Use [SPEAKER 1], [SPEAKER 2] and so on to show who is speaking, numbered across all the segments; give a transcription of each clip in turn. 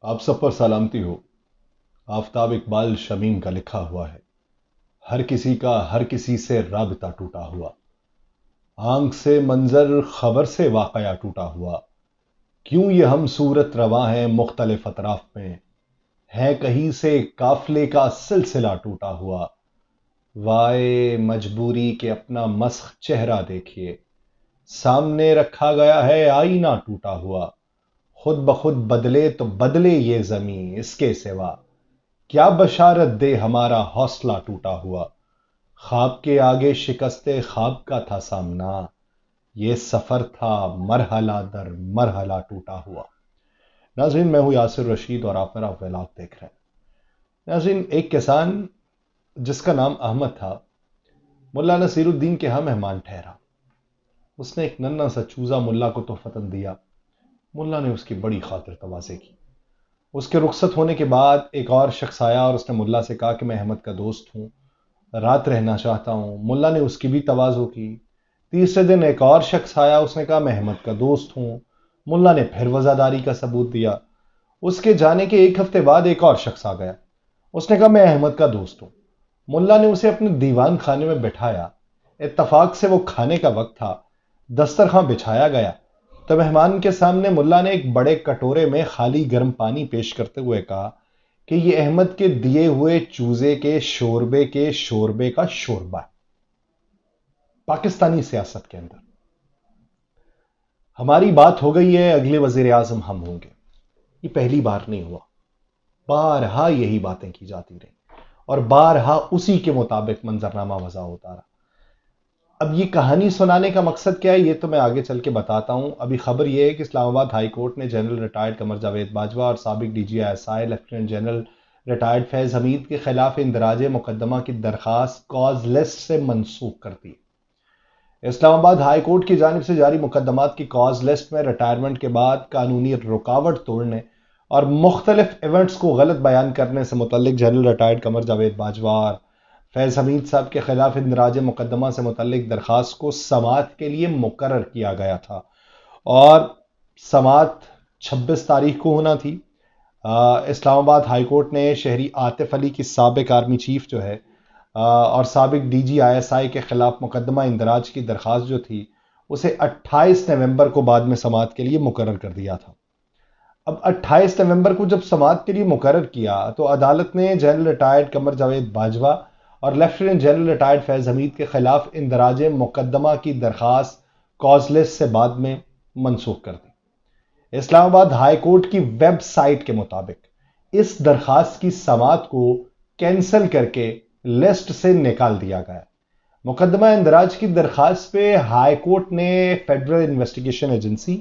[SPEAKER 1] آپ سب پر سلامتی ہو۔ آفتاب اقبال شمیم کا لکھا ہوا ہے، ہر کسی کا ہر کسی سے رابطہ ٹوٹا ہوا، آنکھ سے منظر خبر سے واقعہ ٹوٹا ہوا، کیوں یہ ہم صورت رواں ہیں مختلف اطراف میں، ہے کہیں سے قافلے کا سلسلہ ٹوٹا ہوا، وائے مجبوری کے اپنا مسخ چہرہ دیکھیے، سامنے رکھا گیا ہے آئینہ ٹوٹا ہوا، خود بخود بدلے تو بدلے یہ زمین اس کے سوا، کیا بشارت دے ہمارا حوصلہ ٹوٹا ہوا، خواب کے آگے شکست خواب کا تھا سامنا، یہ سفر تھا مرحلہ در مرحلہ ٹوٹا ہوا۔ ناظرین، میں ہوں یاسر رشید اور آپ میرا ویلاگ دیکھ رہے ہیں۔ ناظرین، ایک کسان جس کا نام احمد تھا، ملا نصیر الدین کے ہاں مہمان ٹھہرا۔ اس نے ایک ننھا سا چوزا ملا کو تحفتاً دیا۔ ملا نے اس کی بڑی خاطر تواضع کی۔ اس کے رخصت ہونے کے بعد ایک اور شخص آیا اور اس نے ملا سے کہا کہ میں احمد کا دوست ہوں، رات رہنا چاہتا ہوں۔ ملا نے اس کی بھی تواضع کی۔ تیسرے دن ایک اور شخص آیا، اس نے کہا میں احمد کا دوست ہوں۔ ملا نے پھر وزاداری کا ثبوت دیا۔ اس کے جانے کے ایک ہفتے بعد ایک اور شخص آ گیا، اس نے کہا میں احمد کا دوست ہوں۔ ملا نے اسے اپنے دیوان خانے میں بٹھایا۔ اتفاق سے وہ کھانے کا وقت تھا، دسترخوان بچھایا گیا تو مہمان کے سامنے ملا نے ایک بڑے کٹورے میں خالی گرم پانی پیش کرتے ہوئے کہا کہ یہ احمد کے دیے ہوئے چوزے کے شوربے کا شوربہ ہے۔ پاکستانی سیاست کے اندر ہماری بات ہو گئی ہے، اگلے وزیر اعظم ہم ہوں گے۔ یہ پہلی بار نہیں ہوا، بارہا یہی باتیں کی جاتی رہی اور بارہا اسی کے مطابق منظرنامہ وضع ہوتا رہا۔ اب یہ کہانی سنانے کا مقصد کیا ہے یہ تو میں آگے چل کے بتاتا ہوں۔ ابھی خبر یہ ہے کہ اسلام آباد ہائی کورٹ نے جنرل ریٹائرڈ قمر جاوید باجوہ اور سابق D G I S I lieutenant general retired Faiz Hameed کے خلاف اندراج مقدمہ کی درخواست کاز لسٹ سے منسوخ کر دی۔ اسلام آباد ہائی کورٹ کی جانب سے جاری مقدمات کی کاز لسٹ میں ریٹائرمنٹ کے بعد قانونی رکاوٹ توڑنے اور مختلف ایونٹس کو غلط بیان کرنے سے متعلق جنرل ریٹائرڈ قمر جاوید باجوہ اور فیض حمید صاحب کے خلاف اندراج مقدمہ سے متعلق درخواست کو سماعت کے لیے مقرر کیا گیا تھا اور سماعت 26 تاریخ کو ہونا تھی۔ اسلام آباد ہائی کورٹ نے شہری عاطف علی کی سابق آرمی چیف جو ہے اور سابق ڈی جی آئی ایس آئی کے خلاف مقدمہ اندراج کی درخواست جو تھی اسے 28 نومبر کو بعد میں سماعت کے لیے مقرر کر دیا تھا۔ اب 28 نومبر کو جب سماعت کے لیے مقرر کیا تو عدالت نے جنرل ریٹائرڈ قمر جاوید باجوہ اور lieutenant general retired Faiz Hameed کے خلاف اندراج مقدمہ کی درخواست کاز لسٹ سے بعد میں منسوخ کر دی۔ اسلام آباد ہائی کورٹ کی ویب سائٹ کے مطابق اس درخواست کی سماعت کو کینسل کر کے لسٹ سے نکال دیا گیا۔ مقدمہ اندراج کی درخواست پہ ہائی کورٹ نے federal investigation agency,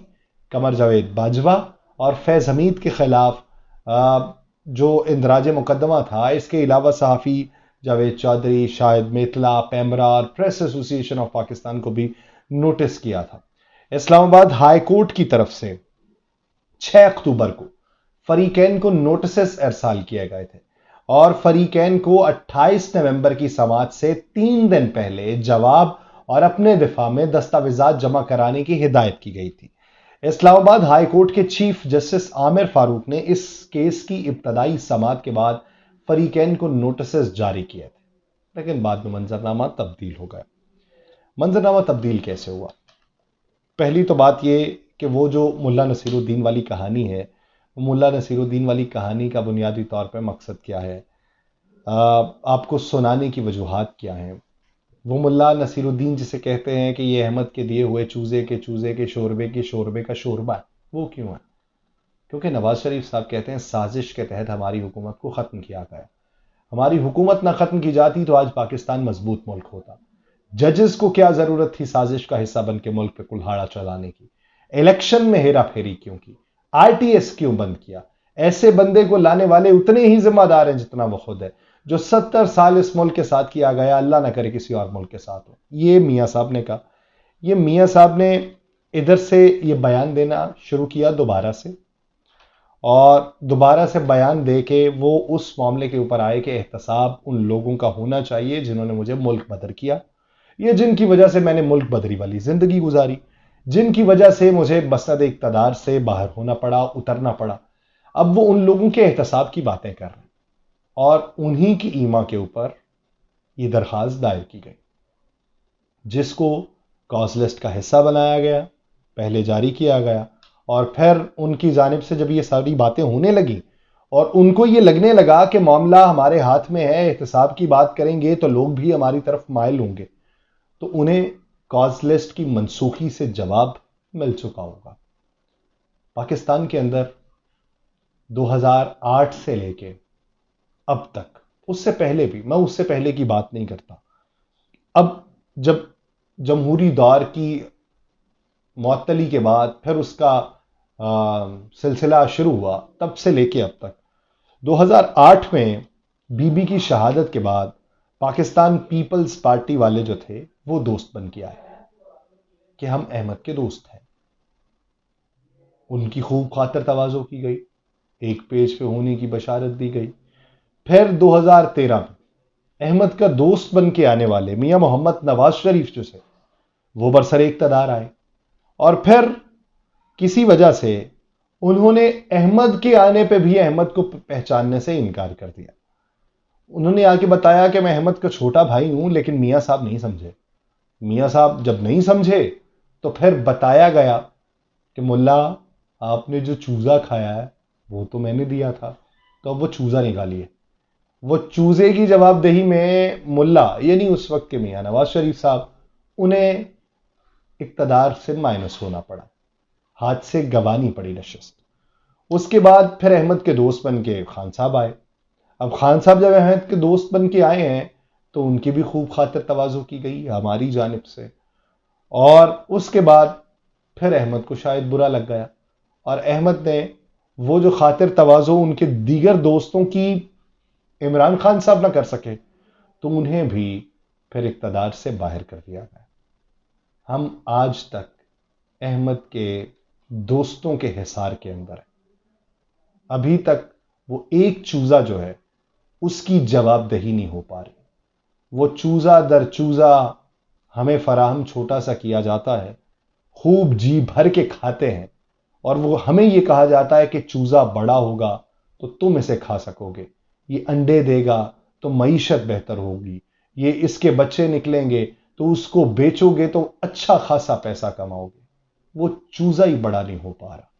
[SPEAKER 1] Qamar Javed Bajwa اور فیض حمید کے خلاف جو اندراج مقدمہ تھا، اس کے علاوہ صحافی جاوید چودھری، شاہد میتلا، پیمرا اور پریس ایسوسی ایشن آف پاکستان کو بھی نوٹس کیا تھا۔ اسلام آباد ہائی کورٹ کی طرف سے 6 اکتوبر کو فریقین کو نوٹسز ارسال کیے گئے تھے اور فریقین کو 28 نومبر کی سماعت سے 3 دن پہلے جواب اور اپنے دفاع میں دستاویزات جمع کرانے کی ہدایت کی گئی تھی۔ اسلام آباد ہائی کورٹ کے چیف جسٹس عامر فاروق نے اس کیس کی ابتدائی سماعت کے بعد فریقین کو نوٹسز جاری کیے تھے، لیکن بعد میں منظرنامہ تبدیل ہو گیا۔ منظرنامہ تبدیل کیسے ہوا؟ پہلی تو بات یہ کہ وہ جو ملا نصیر الدین والی کہانی ہے، وہ ملا نصیر الدین والی کہانی کا بنیادی طور پہ مقصد کیا ہے، آپ کو سنانے کی وجوہات کیا ہیں۔ وہ ملا نصیر الدین جسے کہتے ہیں کہ یہ احمد کے دیے ہوئے چوزے کے شوربے کا شوربہ ہے، وہ کیوں ہے؟ کیونکہ نواز شریف صاحب کہتے ہیں سازش کے تحت ہماری حکومت کو ختم کیا گیا۔ ہماری حکومت نہ ختم کی جاتی تو آج پاکستان مضبوط ملک ہوتا۔ ججز کو کیا ضرورت تھی سازش کا حصہ بن کے ملک پہ کلہاڑا چلانے کی؟ الیکشن میں ہیرا پھیری کیوں کی؟ آئی ٹی ایس کیوں بند کیا؟ ایسے بندے کو لانے والے اتنے ہی ذمہ دار ہیں جتنا وہ خود ہے۔ جو 70 سال اس ملک کے ساتھ کیا گیا، اللہ نہ کرے کسی اور ملک کے ساتھ ہو۔ یہ میاں صاحب نے کہا، یہ میاں صاحب نے ادھر سے یہ بیان دینا شروع کیا دوبارہ سے، اور دوبارہ سے بیان دے کے وہ اس معاملے کے اوپر آئے کہ احتساب ان لوگوں کا ہونا چاہیے جنہوں نے مجھے ملک بدر کیا، یہ جن کی وجہ سے میں نے ملک بدری والی زندگی گزاری، جن کی وجہ سے مجھے بسنت اقتدار سے باہر ہونا پڑا، اترنا پڑا۔ اب وہ ان لوگوں کے احتساب کی باتیں کر رہے ہیں اور انہی کی ایما کے اوپر یہ درخواست دائر کی گئی، جس کو کاز لسٹ کا حصہ بنایا گیا، پہلے جاری کیا گیا، اور پھر ان کی جانب سے جب یہ ساری باتیں ہونے لگیں اور ان کو یہ لگنے لگا کہ معاملہ ہمارے ہاتھ میں ہے، احتساب کی بات کریں گے تو لوگ بھی ہماری طرف مائل ہوں گے، تو انہیں کاز لسٹ کی منسوخی سے جواب مل چکا ہوگا۔ پاکستان کے اندر 2008 سے لے کے اب تک، اس سے پہلے بھی، میں اس سے پہلے کی بات نہیں کرتا، اب جب جمہوری دور کی معطلی کے بعد پھر اس کا سلسلہ شروع ہوا، تب سے لے کے اب تک 2008 میں بی بی کی شہادت کے بعد پاکستان پیپلز پارٹی والے جو تھے وہ دوست بن کے آئے کہ ہم احمد کے دوست ہیں، ان کی خوب خاطر تواضع کی گئی، ایک پیج پہ ہونے کی بشارت دی گئی۔ پھر 2013 میں احمد کا دوست بن کے آنے والے میاں محمد نواز شریف جو سے وہ برسر اقتدار آئے، اور پھر کسی وجہ سے انہوں نے احمد کے آنے پہ بھی احمد کو پہچاننے سے انکار کر دیا۔ انہوں نے آ کے بتایا کہ میں احمد کا چھوٹا بھائی ہوں، لیکن میاں صاحب نہیں سمجھے۔ میاں صاحب جب نہیں سمجھے تو پھر بتایا گیا کہ ملا آپ نے جو چوزا کھایا ہے وہ تو میں نے دیا تھا، تو اب وہ چوزا نکالیے۔ وہ چوزے کی جواب دہی میں ملا یعنی اس وقت کے میاں نواز شریف صاحب انہیں اقتدار سے مائنس ہونا پڑا، ہاتھ سے گوانی پڑی نشست۔ اس کے بعد پھر احمد کے دوست بن کے خان صاحب آئے۔ اب خان صاحب جب احمد کے دوست بن کے آئے ہیں تو ان کی بھی خوب خاطر تواضع کی گئی ہماری جانب سے، اور اس کے بعد پھر احمد کو شاید برا لگ گیا، اور احمد نے وہ جو خاطر تواضع ان کے دیگر دوستوں کی عمران خان صاحب نہ کر سکے تو انہیں بھی پھر اقتدار سے باہر کر دیا گیا۔ ہم آج تک احمد کے دوستوں کے حصار کے اندر ہیں۔ ابھی تک وہ ایک چوزا جو ہے اس کی جواب دہی نہیں ہو پا رہی۔ وہ چوزا در چوزا ہمیں فراہم چھوٹا سا کیا جاتا ہے، خوب جی بھر کے کھاتے ہیں، اور وہ ہمیں یہ کہا جاتا ہے کہ چوزا بڑا ہوگا تو تم اسے کھا سکو گے، یہ انڈے دے گا تو معیشت بہتر ہوگی، یہ اس کے بچے نکلیں گے تو اس کو بیچو گے تو اچھا خاصا پیسہ کماؤ گے۔ وہ چوزا ہی بڑا نہیں ہو پا رہا۔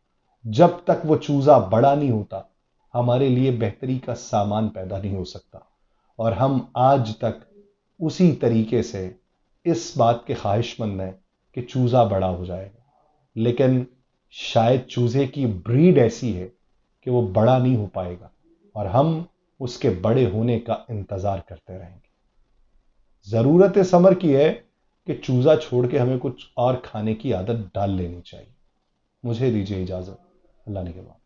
[SPEAKER 1] جب تک وہ چوزا بڑا نہیں ہوتا ہمارے لیے بہتری کا سامان پیدا نہیں ہو سکتا، اور ہم آج تک اسی طریقے سے اس بات کے خواہش مند ہیں کہ چوزا بڑا ہو جائے گا، لیکن شاید چوزے کی بریڈ ایسی ہے کہ وہ بڑا نہیں ہو پائے گا، اور ہم اس کے بڑے ہونے کا انتظار کرتے رہیں گے۔ ضرورت ثمر کی ہے کہ چوزا چھوڑ کے ہمیں کچھ اور کھانے کی عادت ڈال لینی چاہیے۔ مجھے دیجیے اجازت، اللہ نگہبان۔